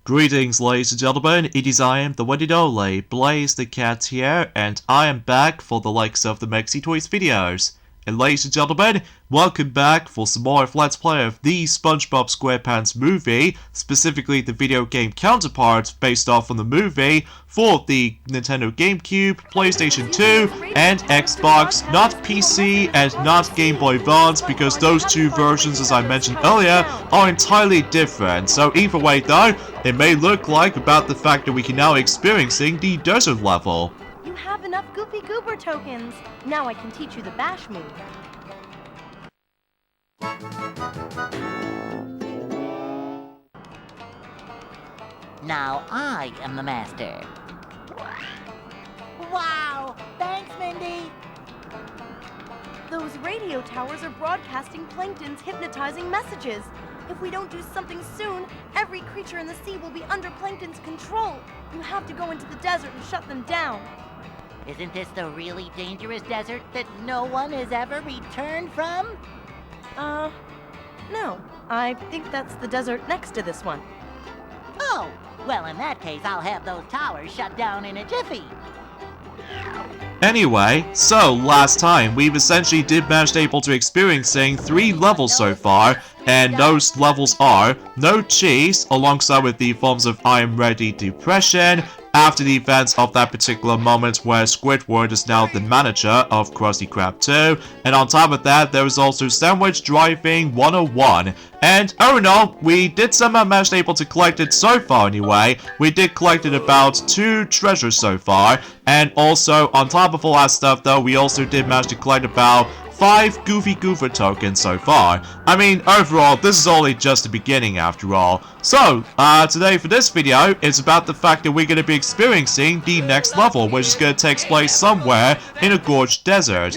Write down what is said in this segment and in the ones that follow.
Greetings, ladies and gentlemen, it is I am the one and only Blaze the Cat here, and I am back for the likes of the Mexi Toys videos. And ladies and gentlemen, welcome back for some more of Let's Play of the SpongeBob SquarePants movie, specifically the video game counterpart based off on the movie for the Nintendo GameCube, PlayStation 2, and Xbox, not PC and not Game Boy Advance, because those two versions, as I mentioned earlier, are entirely different. So either way though, it may look like about the fact that we can now experiencing the desert level. You have enough Goofy Goober tokens. Now I can teach you the bash move. Now I am the master. Wow! Thanks, Mindy! Those radio towers are broadcasting Plankton's hypnotizing messages. If we don't do something soon, every creature in the sea will be under Plankton's control. You have to go into the desert and shut them down. Isn't this the really dangerous desert that no one has ever returned from? No. I think that's the desert next to this one. Oh, well in that case I'll have those towers shut down in a jiffy. Anyway, so last time we've essentially did manage able to experiencing 3 levels so far, and those levels are No Cheese, alongside with the forms of I Am Ready Depression, after the events of that particular moment where Squidward is now the manager of Krusty Krab 2, and on top of that there is also Sandwich Driving 101, and oh no, we did somehow manage able to collect it so far anyway. We did collect it about 2 treasures so far, and also on top of all that stuff though, we also did manage to collect about 5 Goofy Goober tokens so far. I mean, overall, this is only just the beginning after all. So, today for this video, it's about the fact that we're going to be experiencing the next level, which is going to take place somewhere in a gorge desert.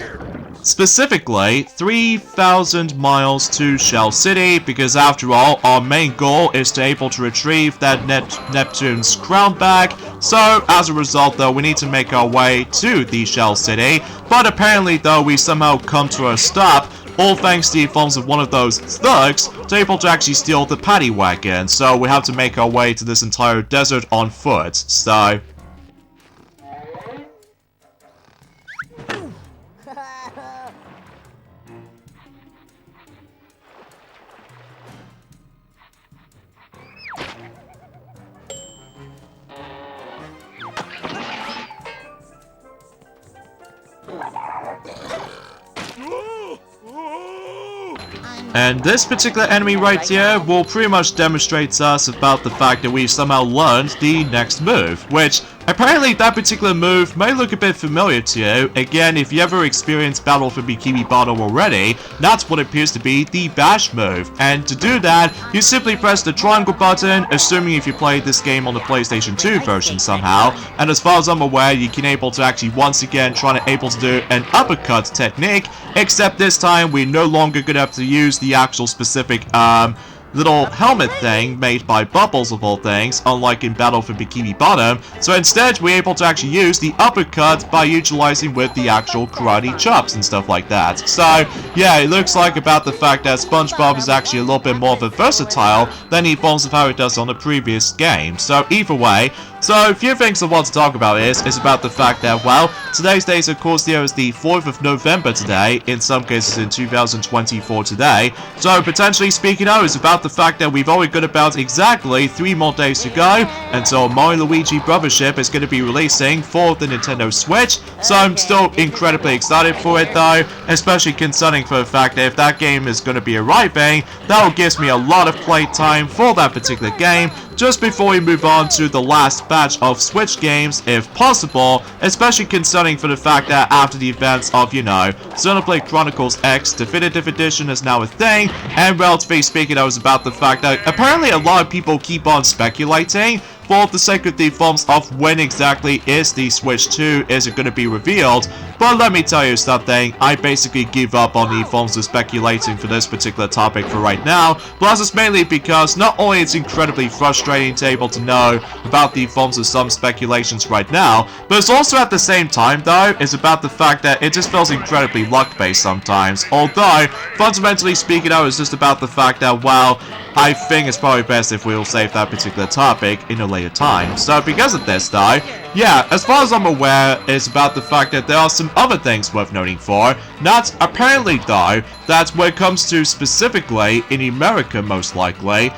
Specifically, 3,000 miles to Shell City, because after all, our main goal is to able to retrieve that Neptune's crown back. So, as a result though, we need to make our way to the Shell City, but apparently though, we somehow come to a stop, all thanks to the forms of one of those thugs to able to actually steal the paddy wagon. So we have to make our way to this entire desert on foot, so... And this particular enemy right here will pretty much demonstrate to us about the fact that we've somehow learned the next move, which apparently that particular move may look a bit familiar to you. Again, if you ever experienced Battle for Bikini Bottom already, that's what appears to be the bash move. And to do that, you simply press the triangle button, assuming if you played this game on the PlayStation 2 version somehow. And as far as I'm aware, you can able to actually once again try to able to do an uppercut technique, except this time we're no longer going to have to use the actual specific little helmet thing made by Bubbles of all things, unlike in Battle for Bikini Bottom. So instead, we're able to actually use the uppercut by utilizing with the actual karate chops and stuff like that. So yeah, it looks like about the fact that SpongeBob is actually a little bit more of a versatile than he forms of how it does on the previous game. So either way, so a few things I want to talk about is about the fact that, well, today's date, of course, there is the 4th of November today, in some cases in 2024 today. So potentially speaking of, is about the fact that we've only got about exactly 3 more days to go until Mario Luigi Brothership is going to be releasing for the Nintendo Switch. So I'm still incredibly excited for it though, especially concerning for the fact that if that game is going to be arriving, that will give me a lot of play time for that particular game, just before we move on to the last batch of Switch games, if possible, especially concerning for the fact that after the events of, you know, Xenoblade Chronicles X Definitive Edition is now a thing, and relatively speaking, I was about the fact that apparently a lot of people keep on speculating for the sake of the forms of when exactly is the Switch 2 is it going to be revealed. But let me tell you something, I basically give up on the forms of speculating for this particular topic for right now. Plus it's mainly because not only it's incredibly frustrating to able to know about the forms of some speculations right now, but it's also at the same time though, it's about the fact that it just feels incredibly luck-based sometimes. Although, fundamentally speaking though, it's just about the fact that, well, I think it's probably best if we'll save that particular topic in a later time. So because of this though, yeah, as far as I'm aware, it's about the fact that there are some other things worth noting for. Not apparently though, that when it comes to specifically in America most likely,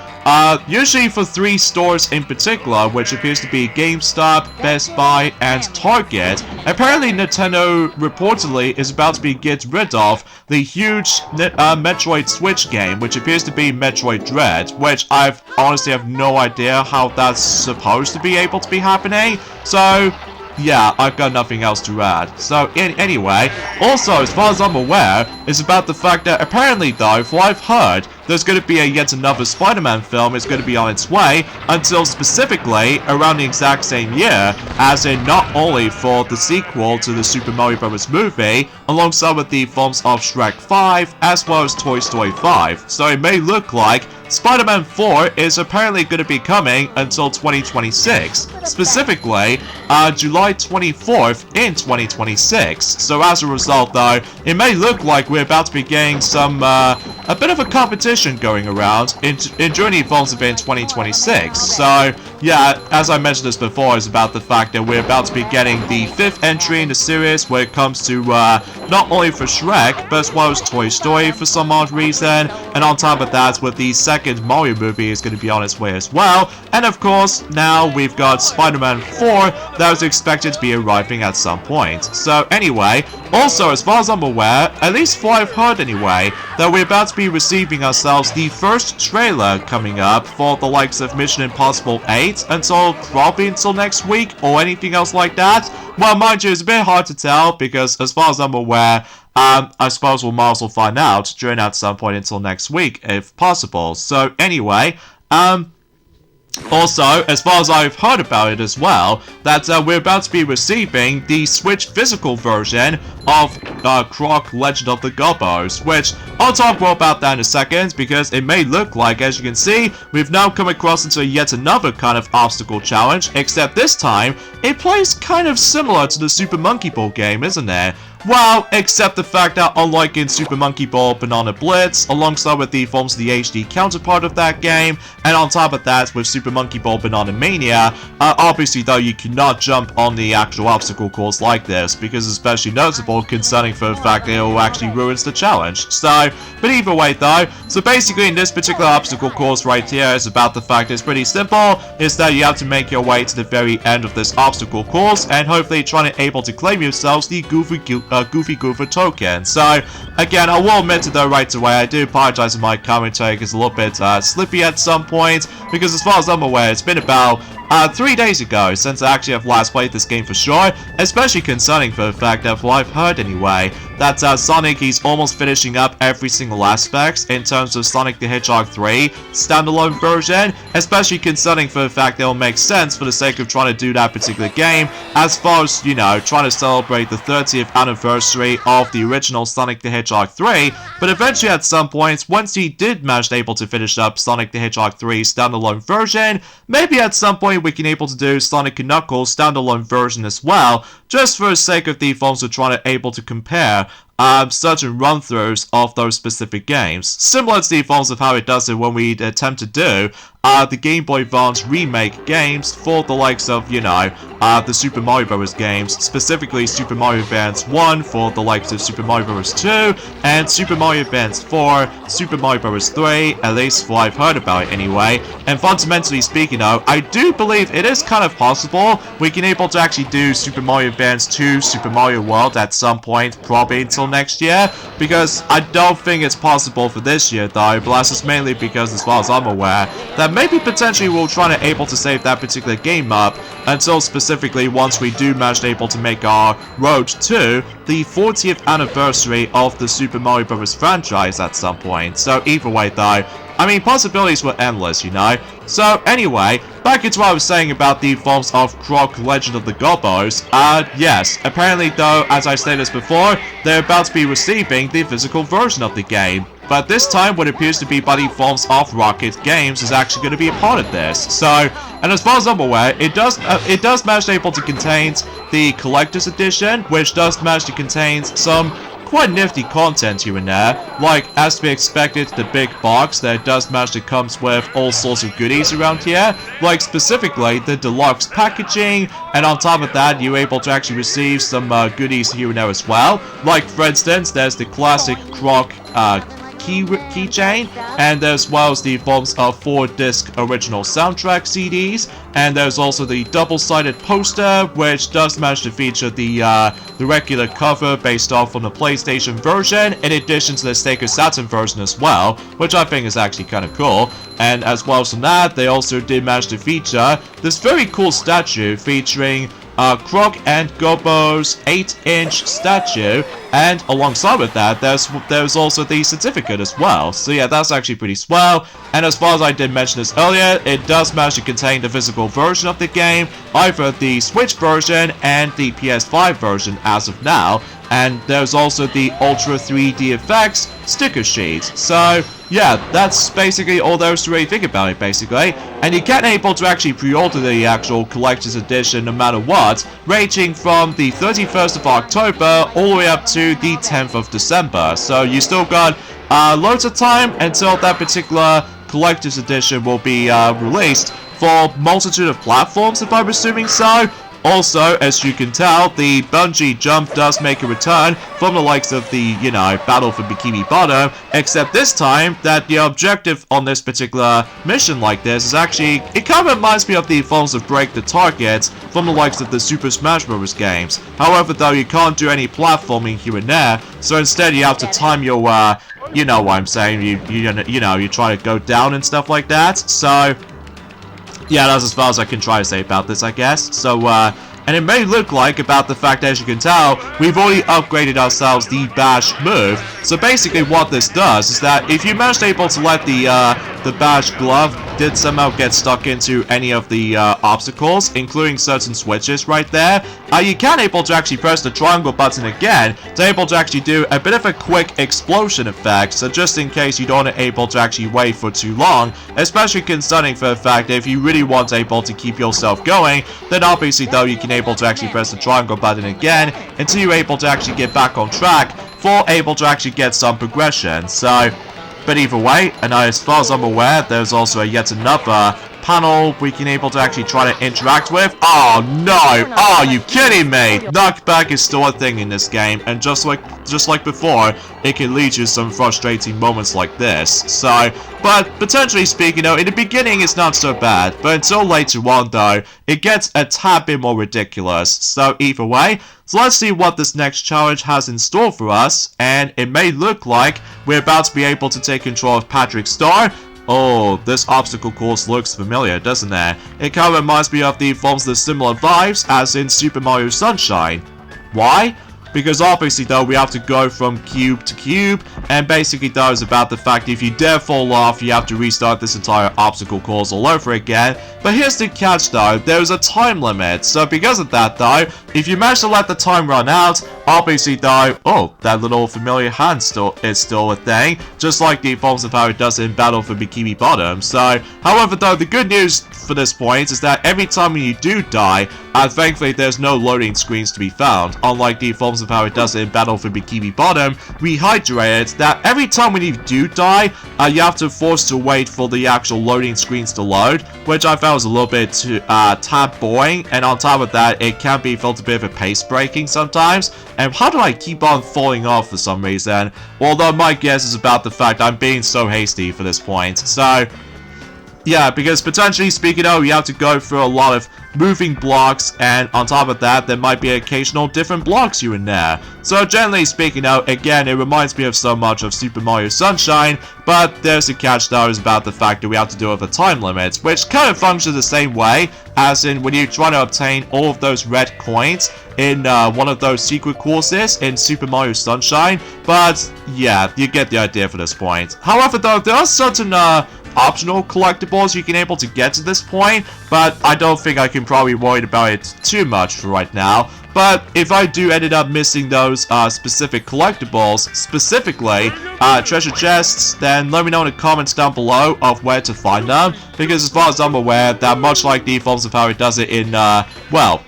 usually for 3 stores in particular, which appears to be GameStop, Best Buy, and Target, apparently Nintendo reportedly is about to be getting rid of the huge Metroid Switch game, which appears to be Metroid Dread, which I honestly have no idea how that's supposed to be able to be happening. So yeah, I've got nothing else to add. So, anyway, also, as far as I'm aware, it's about the fact that apparently, though, from what I've heard, there's going to be yet another Spider-Man film is going to be on its way until specifically around the exact same year, as in not only for the sequel to the Super Mario Bros. Movie, alongside with the films of Shrek 5, as well as Toy Story 5. So it may look like Spider-Man 4 is apparently going to be coming until 2026, specifically July 24th in 2026. So as a result though, it may look like we're about to be getting some, a bit of a competition going around in during the events of in 2026. So yeah, as I mentioned this before, is about the fact that we're about to be getting the 5th entry in the series when it comes to not only for Shrek, but as well as Toy Story for some odd reason, and on top of that, with the 2nd Mario movie is going to be on its way as well, and of course, now we've got Spider-Man 4 that was expected to be arriving at some point. So anyway, also as far as I'm aware, at least what I've heard anyway, that we're about to be receiving ourselves the first trailer coming up for the likes of Mission Impossible 8 probably until next week or anything else like that. Well, mind you, it's a bit hard to tell because as far as I'm aware, I suppose we'll might as well find out during at some point until next week, if possible. So anyway, also, as far as I've heard about it as well, that we're about to be receiving the Switch physical version of Croc Legend of the Gobbos, which I'll talk more about that in a second, because it may look like, as you can see, we've now come across into yet another kind of obstacle challenge, except this time, it plays kind of similar to the Super Monkey Ball game, isn't it? Well, except the fact that unlike in Super Monkey Ball Banana Blitz, alongside with the forms of the HD counterpart of that game, and on top of that with Super Monkey Ball Banana Mania, obviously though you cannot jump on the actual obstacle course like this, because it's especially noticeable concerning for the fact that it will actually ruins the challenge. So, but either way though, so basically in this particular obstacle course right here, it's about the fact it's pretty simple, is that you have to make your way to the very end of this obstacle course, and hopefully trying to able to claim yourselves the Goofy Goofer token. So, again, I will admit to though right away, I do apologize if my commentary is a little bit slippy at some point, because as far as I'm aware, it's been about 3 days ago since I actually have last played this game for sure, especially concerning for the fact that, what I've heard anyway, that Sonic, he's almost finishing up every single aspect in terms of Sonic the Hedgehog 3 standalone version, especially concerning for the fact that it'll make sense for the sake of trying to do that particular game, as far as, you know, trying to celebrate the 30th anniversary of the original Sonic the Hedgehog 3, but eventually at some point, once he did manage able to finish up Sonic the Hedgehog 3 standalone version, maybe at some point we can able to do Sonic & Knuckles standalone version as well, just for the sake of the forms of trying to able to compare certain run-throughs of those specific games. Similar to the forms of how it does it when we attempt to do the Game Boy Advance remake games for the likes of, you know, the Super Mario Bros. Games, specifically Super Mario Advance 1 for the likes of Super Mario Bros. 2, and Super Mario Advance 4, Super Mario Bros. 3, at least what I've heard about it anyway. And fundamentally speaking though, I do believe it is kind of possible we can able to actually do Super Mario Advance 2, Super Mario World at some point, probably until next year, because I don't think it's possible for this year though, but that's just mainly because, as far as I'm aware, that maybe potentially we'll try to able to save that particular game up until specifically once we do manage to able to make our road to the 40th anniversary of the Super Mario Bros. Franchise at some point. So either way though, I mean, possibilities were endless, you know? So, anyway, back into what I was saying about the forms of Croc Legend of the Gobos. Yes, apparently though, as I stated before, they're about to be receiving the physical version of the game. But this time, what appears to be Buddy Forms of Rocket Games is actually going to be a part of this. So, and as far as I'm aware, it does manage to able to contain the Collector's Edition, which does manage to contain some quite nifty content here and there. Like, as to be expected, the big box that does manage to comes with all sorts of goodies around here. Like, specifically, the deluxe packaging, and on top of that, you're able to actually receive some goodies here and there as well. Like, for instance, there's the classic Croc keychain, and as well as the forms of 4-disc original soundtrack CDs, and there's also the double-sided poster, which does manage to feature the regular cover based off on the PlayStation version, in addition to the Sega Saturn version as well, which I think is actually kind of cool. And as well as that, they also did manage to feature this very cool statue featuring Croc and Gobo's 8-inch statue, and alongside with that, there's also the certificate as well. So yeah, that's actually pretty swell. And as far as I did mention this earlier, it does manage to contain the physical version of the game, either the Switch version and the PS5 version as of now. And there's also the Ultra 3D Effects sticker sheet. So yeah, that's basically all there is to really think about it, basically. And you can able to actually pre-order the actual collector's edition no matter what, ranging from the 31st of October all the way up to the 10th of December. So you still got loads of time until that particular collector's edition will be released for multitude of platforms, if I'm assuming so. Also, as you can tell, the bungee jump does make a return from the likes of the, you know, Battle for Bikini Bottom, except this time that the objective on this particular mission like this is actually, it kind of reminds me of the forms of Break the Target from the likes of the Super Smash Bros. Games. However, though, you can't do any platforming here and there, so instead you have to time your, you know what I'm saying, you know, you try to go down and stuff like that, so yeah, that's as far as I can try to say about this, I guess. So, and it may look like, about the fact, as you can tell, we've already upgraded ourselves the bash move. So basically what this does is that if you manage to able to let the bash glove did somehow get stuck into any of the obstacles, including certain switches right there, you can able to actually press the triangle button again to able to actually do a bit of a quick explosion effect. So just in case you don't able to actually wait for too long, especially concerning for the fact that if you really want able to keep yourself going, then obviously though you can able to actually press the triangle button again until you're able to actually get back on track for able to actually get some progression. So, but either way, and as far as I'm aware, there's also yet another panel we can able to actually try to interact with. Oh no! Oh, you kidding me? Knockback is still a thing in this game, and just like before, it can lead you to some frustrating moments like this. So, but potentially speaking, though, in the beginning it's not so bad, but until later on, though, it gets a tad bit more ridiculous. So either way, so let's see what this next challenge has in store for us, and it may look like we're about to be able to take control of Patrick's Star. Oh, this obstacle course looks familiar, doesn't it? It kind of reminds me of the forms of similar vibes as in Super Mario Sunshine. Why? Because obviously though we have to go from cube to cube, and basically though it's about the fact if you dare fall off, you have to restart this entire obstacle course all over again. But here's the catch though, there's a time limit, so because of that though, if you manage to let the time run out, obviously though, oh, that little familiar hand is still a thing, just like the forms of how it does in Battle for Bikini Bottom. So, however though, the good news for this point is that every time when you do die, thankfully there's no loading screens to be found, unlike the forms of how it does in Battle for Bikini Bottom. Rehydrated that every time when you do die, you have to force to wait for the actual loading screens to load, which I found was a little bit too tad boring, and on top of that, it can be felt a bit of a pace breaking sometimes. And how do I keep on falling off for some reason? Although my guess is about the fact I'm being so hasty for this point. So yeah, because potentially speaking of, you have to go through a lot of moving blocks, and on top of that, there might be occasional different blocks here and there. So generally speaking of, again, it reminds me of so much of Super Mario Sunshine, but there's a catch though, is about the fact that we have to do it with a time limit, which kind of functions the same way, as in when you're trying to obtain all of those red coins in one of those secret courses in Super Mario Sunshine, but yeah, you get the idea for this point. However though, there are certain optional collectibles you can able to get to this point, but I don't think I can probably worry about it too much for right now. But if I do ended up missing those specific collectibles, specifically treasure chests, then let me know in the comments down below of where to find them, because as far as I'm aware, that much like the forms of how it does it in, well,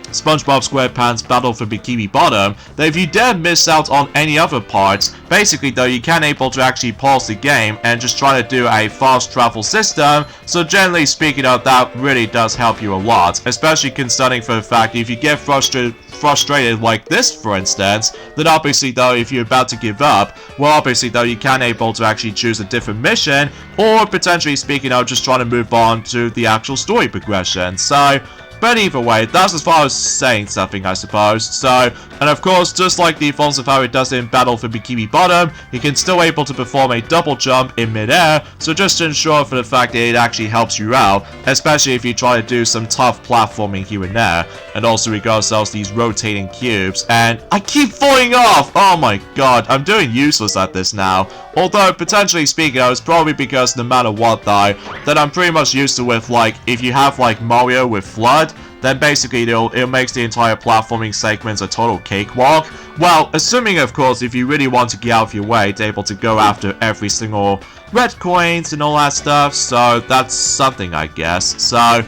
SpongeBob SquarePants Battle for Bikini Bottom, that if you dare miss out on any other parts, basically though you can able to actually pause the game and just try to do a fast travel system, so generally speaking of that really does help you a lot, especially concerning for the fact that if you get frustrated like this for instance, then obviously though if you're about to give up, well obviously though you can able to actually choose a different mission, or potentially speaking of just trying to move on to the actual story progression. So but either way, that's as far as saying something, I suppose. So, and of course, just like the forms of how it does in Battle for Bikini Bottom, you can still able to perform a double jump in midair, so just to ensure for the fact that it actually helps you out, especially if you try to do some tough platforming here and there. And also we got ourselves these rotating cubes, and I keep falling off! Oh my god, I'm doing useless at this now. Although, potentially speaking, it's probably because no matter what though, that I'm pretty much used to with, like, if you have like Mario with Flood, then basically it makes the entire platforming segments a total cakewalk. Well, assuming of course if you really want to get out of your way to able to go after every single red coins and all that stuff, so that's something I guess. So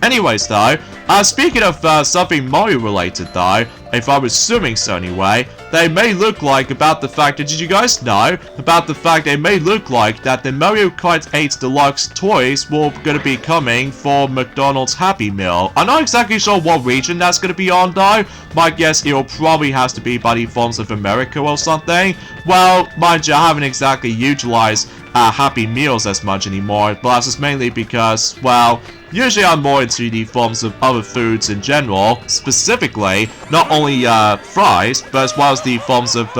anyways though, speaking of something Mario related though, if I'm assuming so anyway, they may look like about the fact that, did you guys know about the fact they may look like that the Mario Kart 8 Deluxe toys will gonna be coming for McDonald's Happy Meal. I'm not exactly sure what region that's gonna be on though. My guess it'll probably has to be by the forms of America or something. Well, mind you, I haven't exactly utilized Happy Meals as much anymore, but that's just mainly because, well, usually I'm more into the forms of other foods in general, specifically not only fries, but as well as the forms of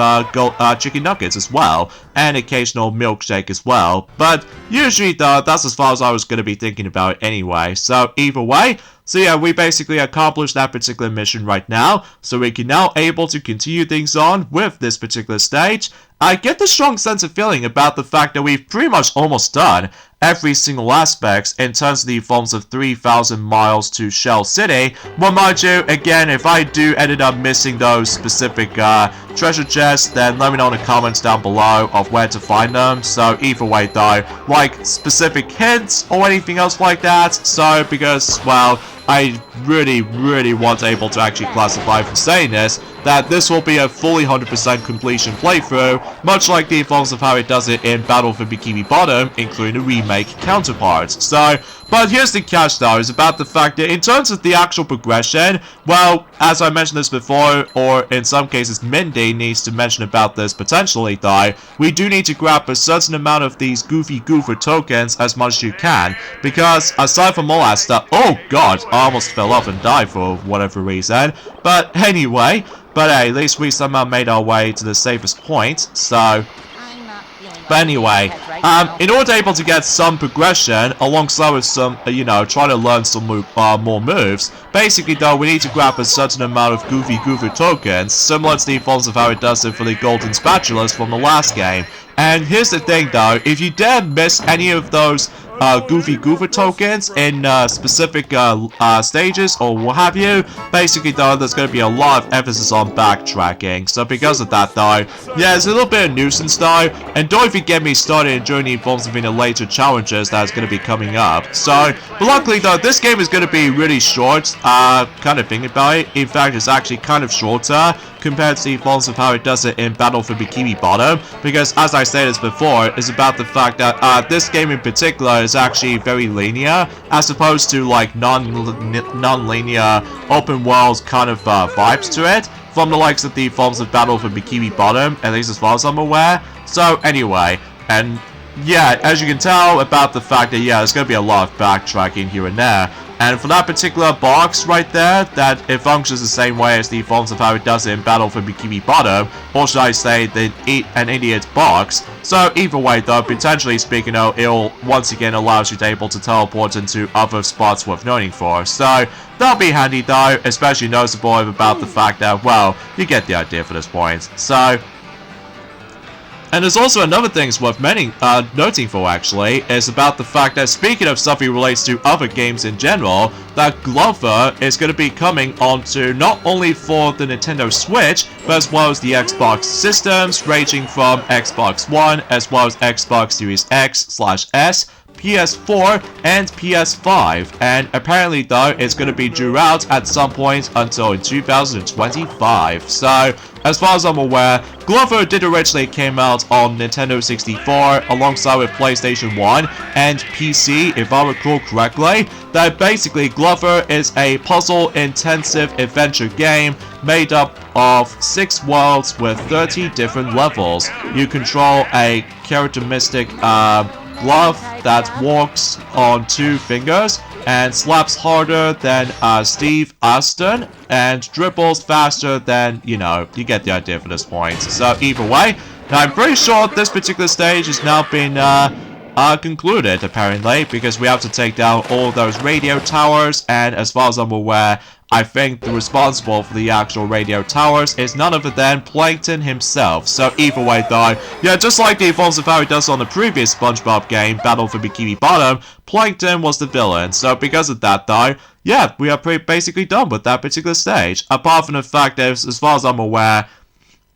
chicken nuggets as well, and occasional milkshake as well. But usually though, that's as far as I was going to be thinking about it anyway, so either way. So yeah, we basically accomplished that particular mission right now, so we can now able to continue things on with this particular stage. I get the strong sense of feeling about the fact that we've pretty much almost done every single aspect in terms of the forms of 3,000 miles to Shell City. Well, mind you, again, if I do ended up missing those specific treasure chests, then let me know in the comments down below of where to find them. So either way though, like specific hints or anything else like that, so because, well, I really want to able to actually classify for saying this, that this will be a fully 100% completion playthrough, much like the forms of how it does it in Battle for Bikini Bottom, including the remake counterparts. So, but here's the catch though, is about the fact that in terms of the actual progression, well, as I mentioned this before, or in some cases Mindy needs to mention about this potentially though, we do need to grab a certain amount of these Goofy Goofer tokens as much as you can, because aside from all that stuff, oh god, I almost fell off and died for whatever reason, but anyway, but hey, at least we somehow made our way to the safest point, so. But anyway, in order to able to get some progression, alongside with some, you know, trying to learn some more moves, basically though, we need to grab a certain amount of Goofy Goofer tokens, similar to the forms of how it does it for the Golden Spatulas from the last game. And here's the thing though, if you dare miss any of those Goofy Goofer tokens in specific stages or what have you, basically though, there's going to be a lot of emphasis on backtracking. So because of that though, yeah, it's a little bit of nuisance though, and don't even get me started enjoying the forms of the later challenges that's going to be coming up. So, but luckily though, this game is going to be really short, kind of thinking about it. In fact, it's actually kind of shorter compared to the forms of how it does it in Battle for Bikini Bottom, because as I said this before, it's about the fact that this game in particular is actually very linear, as opposed to like non-linear open world kind of vibes to it, from the likes of the forms of Battle for Bikini Bottom, at least as far as I'm aware. So anyway, and yeah, as you can tell about the fact that, yeah, there's going to be a lot of backtracking here and there. And for that particular box right there, that it functions the same way as the forms of how it does it in Battle for Bikini Bottom, or should I say, the Eat an Idiot box. So either way though, potentially speaking though, it'll once again allows you to able to teleport into other spots worth noting for. So that'll be handy though, especially noticeable about the fact that, well, you get the idea for this point. So... And there's also another thing worth noting for, actually, is about the fact that, speaking of stuff that relates to other games in general, that Glover is going to be coming onto not only for the Nintendo Switch, but as well as the Xbox systems, ranging from Xbox One, as well as Xbox Series X/S, PS4, and PS5, and apparently though, it's going to be due out at some point until in 2025, so as far as I'm aware, Glover did originally came out on Nintendo 64 alongside with PlayStation 1 and PC, if I recall correctly. That basically Glover is a puzzle-intensive adventure game made up of 6 worlds with 30 different levels. You control a characteristic glove that walks on 2 fingers and slaps harder than Steve Austin and dribbles faster than, you know, you get the idea for this point. So either way, now I'm pretty sure this particular stage has now been concluded apparently, because we have to take down all those radio towers, and as far as I'm aware, I think the responsible for the actual radio towers is none other than Plankton himself. So either way though, yeah, just like the forms of how he does on the previous SpongeBob game, Battle for Bikini Bottom, Plankton was the villain. So because of that though, yeah, we are basically done with that particular stage. Apart from the fact that, as far as I'm aware,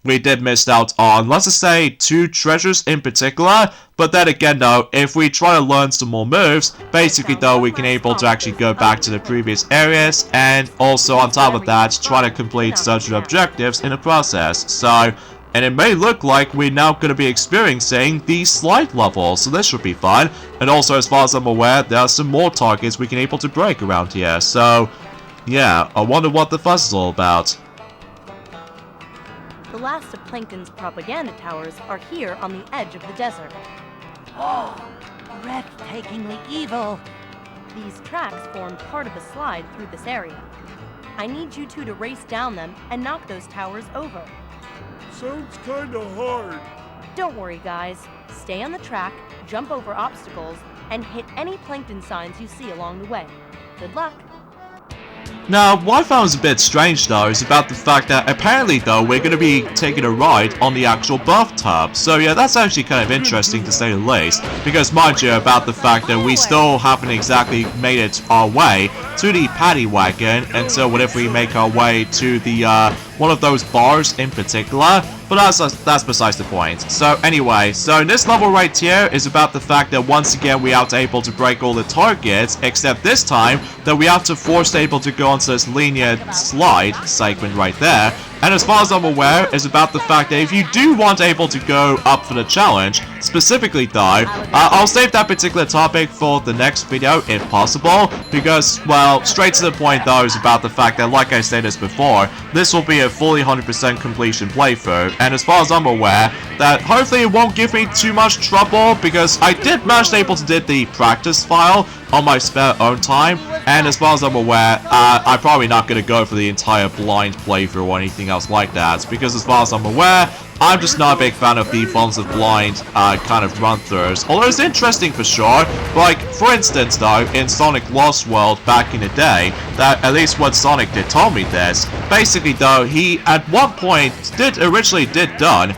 we did miss out on, let's just say, 2 treasures in particular. But then again though, if we try to learn some more moves, basically though, we can able to actually go back to the previous areas, and also on top of that, try to complete certain objectives in the process. So, and it may look like we're now going to be experiencing the slide level, so this should be fun. And also, as far as I'm aware, there are some more targets we can able to break around here. So, yeah, I wonder what the fuss is all about. The last of Plankton's propaganda towers are here on the edge of the desert. Oh, breathtakingly evil. These tracks form part of the slide through this area. I need you two to race down them and knock those towers over. Sounds kinda hard. Don't worry, guys. Stay on the track, jump over obstacles, and hit any Plankton signs you see along the way. Good luck. Now, what I found was a bit strange though is about the fact that apparently though we're going to be taking a ride on the actual bathtub. So yeah, that's actually kind of interesting to say the least, because mind you about the fact that we still haven't exactly made it our way to the paddy wagon until whenever we make our way to the one of those bars in particular. But that's besides the point. So anyway, so in this level right here is about the fact that once again we are able to break all the targets, except this time that we have to force able to go onto this linear slide segment right there. And as far as I'm aware, is about the fact that if you do want able to go up for the challenge, specifically though, I'll save that particular topic for the next video if possible, because, well, straight to the point though is about the fact that, like I said this before, this will be a fully 100% completion playthrough, and as far as I'm aware, that hopefully it won't give me too much trouble, because I did manage to able to did the practice file on my spare own time, and as far as I'm aware, I'm probably not going to go for the entire blind playthrough or anything else like that, because as far as I'm aware, I'm just not a big fan of the forms of blind kind of run-throughs, although it's interesting for sure. Like, for instance though, in Sonic Lost World back in the day, that at least when Sonic did tell me this, basically though, he at one point originally did done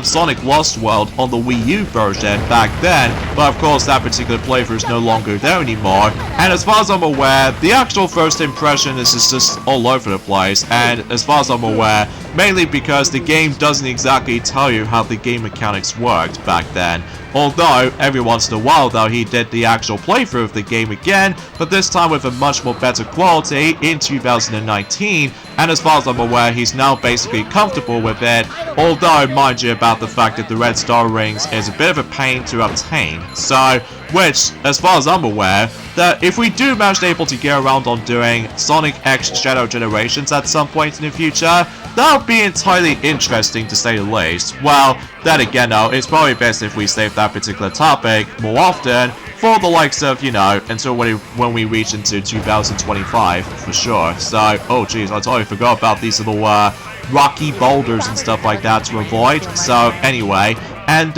Sonic Lost World on the Wii U version back then, but of course that particular playthrough is no longer there anymore, and as far as I'm aware, the actual first impression is just all over the place, and as far as I'm aware, mainly because the game doesn't exactly tell you how the game mechanics worked back then. Although, every once in a while though, he did the actual playthrough of the game again, but this time with a much more better quality in 2019, and as far as I'm aware, he's now basically comfortable with it, although, mind you about the fact that the red star rings is a bit of a pain to obtain. So, which, as far as I'm aware, that if we do manage to able to get around on doing Sonic X Shadow Generations at some point in the future, that would be entirely interesting to say the least. Well, then again though, it's probably best if we save that particular topic more often for the likes of, you know, until when we reach into 2025, for sure. So, oh jeez, I totally forgot about these little, rocky boulders and stuff like that to avoid. So, anyway, and,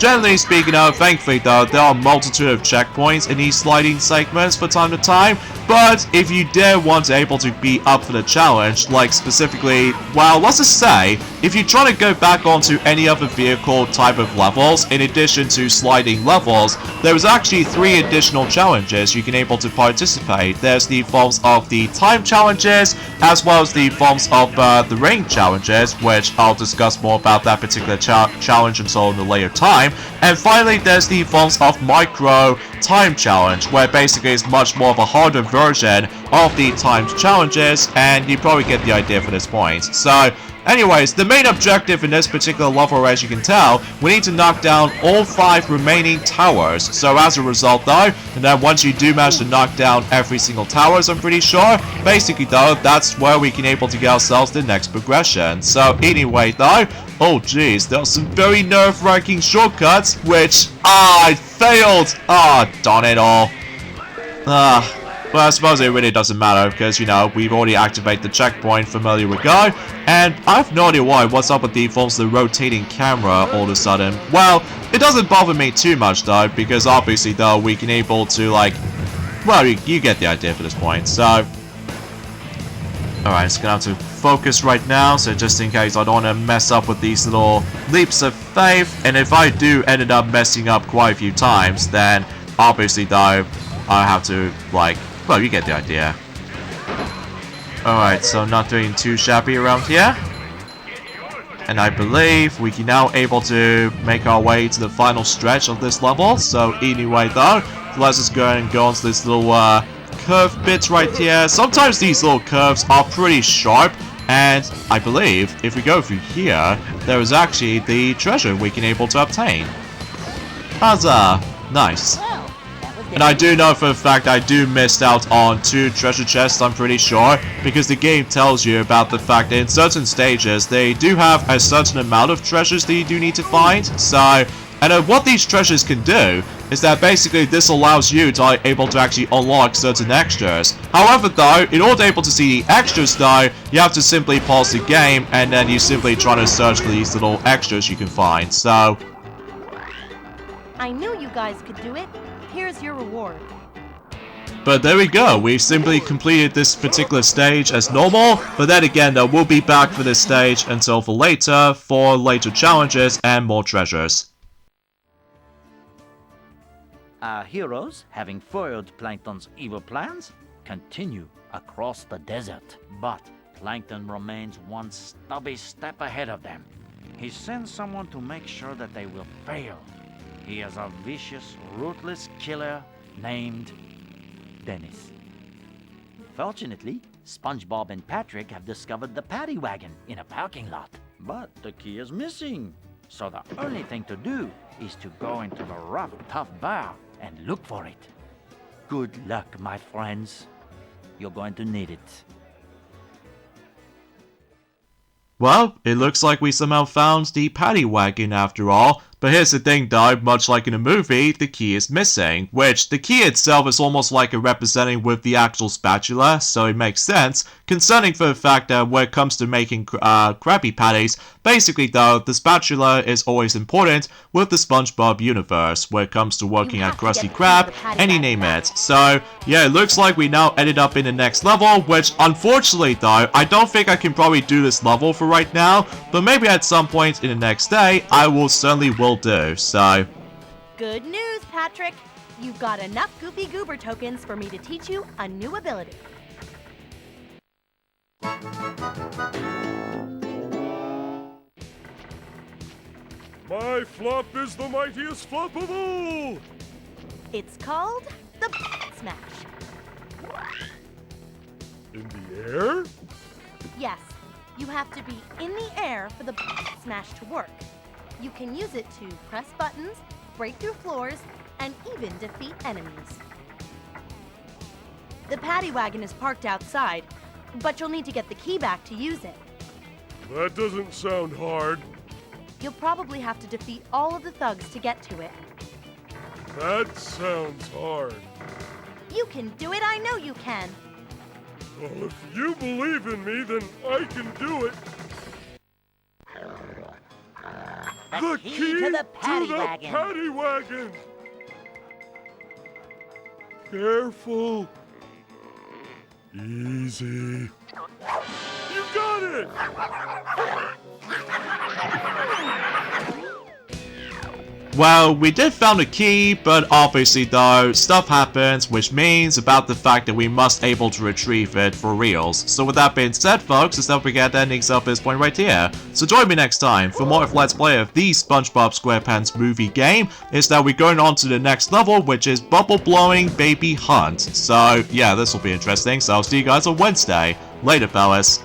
generally speaking, thankfully though, there are a multitude of checkpoints in these sliding segments from time to time, but if you dare want to able to be up for the challenge, like specifically, well, let's just say, if you try to go back onto any other vehicle type of levels, in addition to sliding levels, there is actually 3 additional challenges you can able to participate. There's the forms of the time challenges, as well as the forms of the ring challenges, which I'll discuss more about that particular challenge until in a later time. And finally, there's the forms of micro time challenge, where basically it's much more of a harder version of the timed challenges, and you probably get the idea for this point. So, anyways, the main objective in this particular level, as you can tell, we need to knock down all 5 remaining towers. So as a result though, and then once you do manage to knock down every single towers, I'm pretty sure, basically though, that's where we can able to get ourselves the next progression. So anyway though, oh jeez, there are some very nerve-wracking shortcuts, which, I failed! Darn it all. Well, I suppose it really doesn't matter, because, you know, we've already activated the checkpoint, familiar with go, and I have no idea what's up with the forms of the rotating camera all of a sudden. Well, it doesn't bother me too much, though, because obviously, though, we can able to, like, well, you get the idea for this point, so... Alright, just gonna have to focus right now, so just in case I don't want to mess up with these little leaps of faith, and if I do ended up messing up quite a few times, then obviously, though, I have to, like, well, you get the idea. Alright, so not doing too shabby around here. And I believe we can now able to make our way to the final stretch of this level. So anyway though, let's just go and go onto this little curve bit right here. Sometimes these little curves are pretty sharp. And I believe if we go through here, there is actually the treasure we can able to obtain. Huzzah! Nice. And I do know for a fact I do missed out on 2 treasure chests, I'm pretty sure, because the game tells you about the fact that in certain stages they do have a certain amount of treasures that you do need to find. So, and what these treasures can do is that basically this allows you to able to actually unlock certain extras. However though, in order to able to see the extras though, you have to simply pause the game and then you simply try to search for these little extras you can find. So, I knew you guys could do it. Here's your reward. but there we go, we've simply completed this particular stage as normal, but then again though, we'll be back for this stage until for later challenges and more treasures. Our heroes, having foiled Plankton's evil plans, continue across the desert. But Plankton remains one stubby step ahead of them. He sends someone to make sure that they will fail. He is a vicious, ruthless killer named Dennis. Fortunately, SpongeBob and Patrick have discovered the paddy wagon in a parking lot. But the key is missing. So the only thing to do is to go into the rough, tough bar and look for it. Good luck, my friends. You're going to need it. Well, it looks like we somehow found the paddy wagon after all, but here's the thing though, much like in a movie, the key is missing, which the key itself is almost like a representing with the actual spatula, so it makes sense, concerning for the fact that when it comes to making Krabby Patties, basically though, the spatula is always important with the SpongeBob universe, when it comes to working at Krusty Krab, and you name it. So, yeah, it looks like we now ended up in the next level, which unfortunately though, I don't think I can probably do this level for right now, but maybe at some point in the next day, I will certainly will do, so... Good news, Patrick! You've got enough Goofy Goober tokens for me to teach you a new ability. My flop is the mightiest flop of all! It's called the Smash. In the air? Yes, you have to be in the air for the Smash to work. You can use it to press buttons, break through floors, and even defeat enemies. The paddy wagon is parked outside, but you'll need to get the key back to use it. That doesn't sound hard. You'll probably have to defeat all of the thugs to get to it. That sounds hard. You can do it, I know you can. Well, if you believe in me, then I can do it. The key to the paddy wagon. Paddy wagon. Careful. Easy. You got it! Well, we did found a key, but obviously though, stuff happens, which means about the fact that we must able to retrieve it for reals. So with that being said, folks, let's not forget the endings of this point right here. So join me next time for more of Let's Play of the SpongeBob SquarePants movie game. Is that we're going on to the next level, which is Bubble Blowing Baby Hunt. So yeah, this will be interesting, so I'll see you guys on Wednesday. Later, fellas.